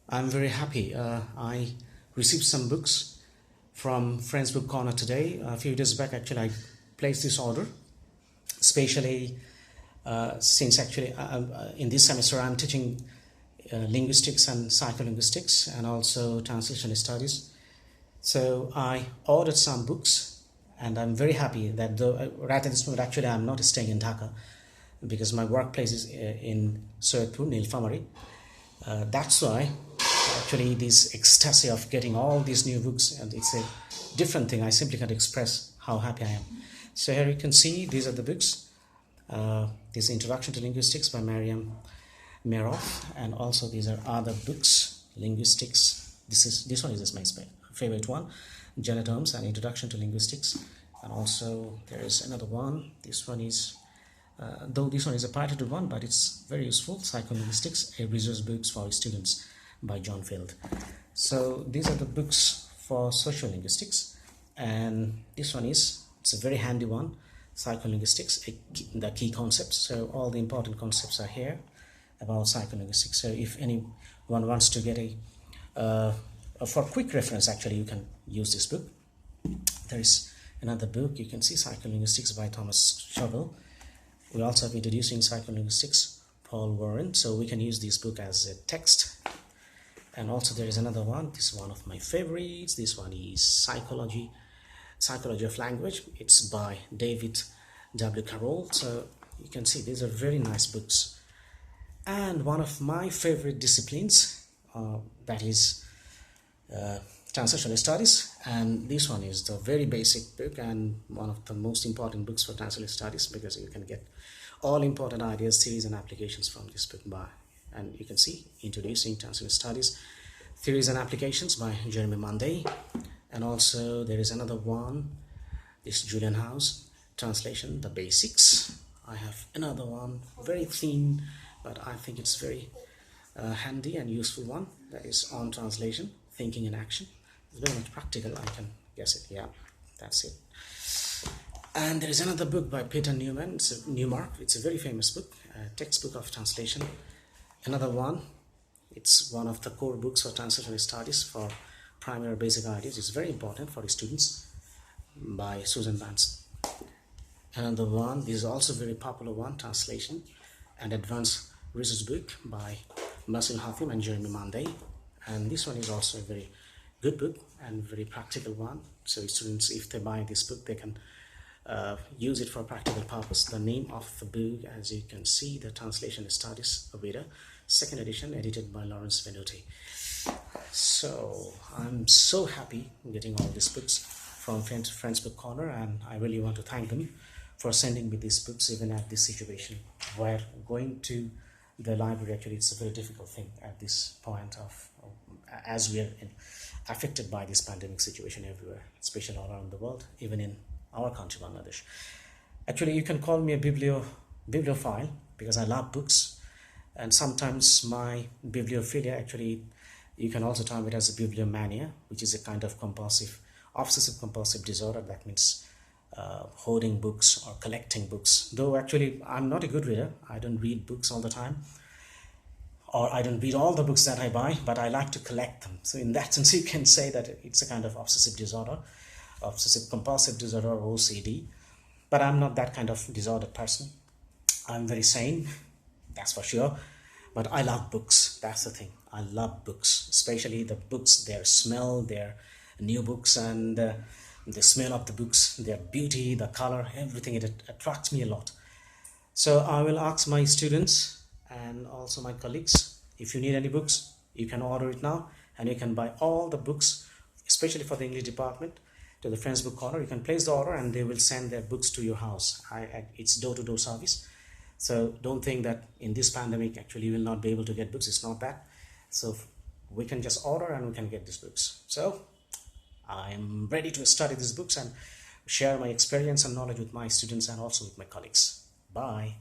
I'm very happy. I received some books from Friends Book Corner today. A few days back, actually, I placed this order, especially since actually in this semester I'm teaching linguistics and psycholinguistics and also translation studies. So I ordered some books, and I'm very happy that though right at this moment, actually, I'm not staying in Dhaka because my workplace is in Soyadpur, Nilphamari. That's why actually this ecstasy of getting all these new books, and it's a different thing. I simply can't express how happy I am. So here you can see these are the books. This Introduction to Linguistics by Mariam Meroff, and also these are other books, linguistics. This one is my favorite one, Janet Holmes, and Introduction to Linguistics. And also there is another one. This one is though this one is a pirated one, but it's very useful, Psycholinguistics, a resource books for students by John Field. So these are the books for social linguistics, and this one it's a very handy one, Psycholinguistics, the key concepts. So all the important concepts are here about psycholinguistics. So if anyone wants to get for quick reference, actually you can use this book. There is another book, you can see Psycholinguistics by Thomas Shovell. We also have Introducing Psycholinguistics, Paul Warren, so we can use this book as a text. And also there is another one, this is one of my favorites. This one is Psychology of Language. It's by David W. Carroll. So you can see these are very nice books. And one of my favorite disciplines, that is translational studies, and this one is the very basic book and one of the most important books for translational studies, because you can get all important ideas, theories and applications from this book and you can see Introducing Translational Studies, Theories and Applications by Jeremy Monday. And also there is another one, this Julian House, Translation, The Basics. I have another one, very thin, but I think it's very handy and useful one, that is On Translation, Thinking in Action. It's very much practical, I can guess it. Yeah, that's it. And there is another book by Peter Newman, Newmark. It's a very famous book, a textbook of translation. Another one, it's one of the core books for translation studies for primary basic ideas. It's very important for the students, by Susan Vance. Another one, this is also a very popular one, Translation and Advanced Research book by Masil Hatim and Jeremy Monday. And this one is also a very good book and very practical one. So students, if they buy this book, they can use it for a practical purpose. The name of the book, as you can see, the Translation Studies Reader, second edition, edited by Lawrence Venuti. So I'm so happy getting all these books from Friends Book Corner, and I really want to thank them for sending me these books even at this situation where going to the library, actually it's a very difficult thing at this point of as we are affected by this pandemic situation everywhere, especially all around the world, even in our country, Bangladesh. Actually, you can call me a bibliophile because I love books, and sometimes my bibliophilia, actually you can also term it as a bibliomania, which is a kind of obsessive compulsive disorder. That means hoarding books or collecting books. Though actually I'm not a good reader, I don't read books all the time, or I don't read all the books that I buy, but I like to collect them. So in that sense, you can say that it's a kind of obsessive compulsive disorder, or OCD. But I'm not that kind of disordered person. I'm very sane, that's for sure. But I love books, that's the thing. I love books, especially the books, their smell, their new books, and the smell of the books, their beauty, the color, everything. It attracts me a lot. So I will ask my students and also my colleagues, if you need any books, you can order it now, and you can buy all the books, especially for the English department, to the Friends Book Corner. You can place the order and they will send their books to your house. It's door-to-door service. So don't think that in this pandemic actually you will not be able to get books. It's not that. So we can just order and we can get these books. So I'm ready to study these books and share my experience and knowledge with my students and also with my colleagues. Bye.